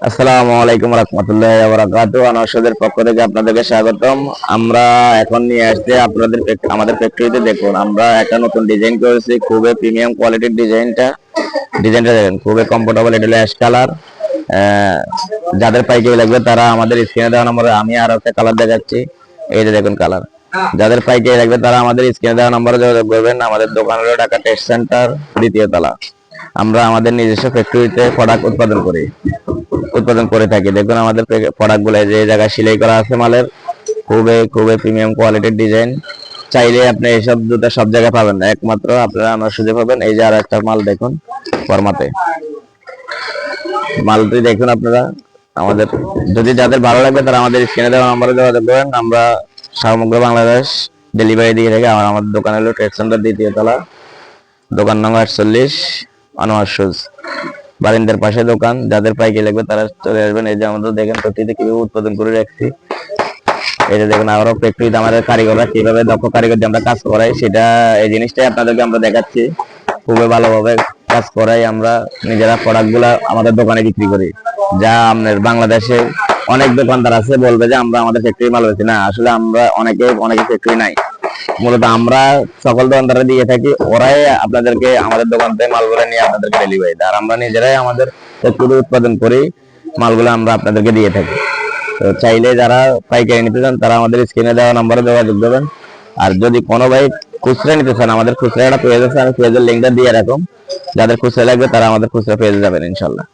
আসসালামু আলাইকুম রাহমাতুল্লাহি ওয়া বারাকাতুহু। আনারসদের পক্ষ থেকে আপনাদেরকে স্বাগতম। আমরা এখন নিয়ে আসছি আপনাদের আমাদের ফ্যাক্টরিতে। দেখুন, আমরা একটা নতুন ডিজাইন করেছি, খুবই প্রিমিয়াম কোয়ালিটির ডিজাইনটা দেখেন, খুবই কমফোর্টেবল। এটা হলো অ্যাশ কালার। যাদের পাইকারি লাগবে তারা আমাদের স্ক্রিনে দেওয়া নম্বরে, আমি আরো একটা কালার দেখাচ্ছি, এই যে দেখুন কালার। যাদের পাইকারি লাগবে তারা আমাদের স্ক্রিনে দেওয়া নম্বরে যোগাযোগ করবেন। আমাদের দোকান হলো ঢাকা টেক্স সেন্টার, দ্বিতীয় তলা। আমরা আমাদের নিজস্ব ফ্যাক্টরিতে প্রোডাক্ট উৎপাদন করে থাকি। দেখুন আমাদের প্রোডাক্ট গুলো যে জায়গায় সেলাই করা আছে মালের, খুবই খুবই প্রিমিয়াম কোয়ালিটির ডিজাইন। চাইলে আপনি এইসব জুতা সব জায়গায় পাবেন না, একমাত্র আপনারা আনারসে পাবেন। এই যে আর একটা মাল দেখুন, ফরমাতে মালটি দেখুন আপনারা। আমাদের যদি যাদের ভালো লাগবে তারা আমাদের স্ক্রিনে দেওয়া নম্বরে যোগাযোগ করেন। আমরা সমগ্র বাংলাদেশ ডেলিভারি দিয়ে থাকি। আমাদের দোকান হলো ট্রেড সেন্টার, দ্বিতীয় তলা, দোকান নম্বর 48, আনোয়ার শুজ, বারিন্দার পাশে দোকান। যাদের পাইকারি লাগবে তারা চলে আসবেন। এই যে আমাদের দেখেন ফ্যাক্টরিতে কিভাবে উৎপাদন করে রাখছি। এই যে দেখুন আরো ফ্যাক্টরিতে আমাদের কারিগররা কিভাবে দক্ষ কারিগর দিয়ে আমরা কাজ করাই, সেটা এই জিনিসটাই আপনাদেরকে আমরা দেখাচ্ছি। খুবই ভালোভাবে কাজ করাই। আমরা নিজেরা প্রোডাক্ট গুলা আমাদের দোকানে বিক্রি করি। যা আপনার বাংলাদেশে অনেক দোকানদার আছে বলবে যে আমরা আমাদের ফ্যাক্টরি মাল বেচি না, আসলে আমরা অনেকে ফ্যাক্টরি নাই। মূলত আমরা সকল দোকানদাররা দিয়ে থাকি, ওরাই আপনাদেরকে আমাদের দোকান থেকে মালগুলো নিয়ে আপনাদেরকে ডেলিভারি দেয়। আর আমরা নিজেরাই আমাদের ফ্যাক্টরি উৎপাদন করি, মালগুলো আমরা আপনাদেরকে দিয়ে থাকি। তো চাইলে যারা পাইকারি নিতে চান তারা আমাদের স্ক্রিনে দেওয়া নম্বরে যোগাযোগ করবেন। আর যদি কোনো ভাই খুচরা নিতে চান, আমাদের খুচরা একটা পেজ আছে, আমি পেজের লিঙ্কটা দিয়ে রাখুন। যাদের খুচরা লাগবে তারা আমাদের খুচরা পেজে যাবেন ইনশাল্লাহ।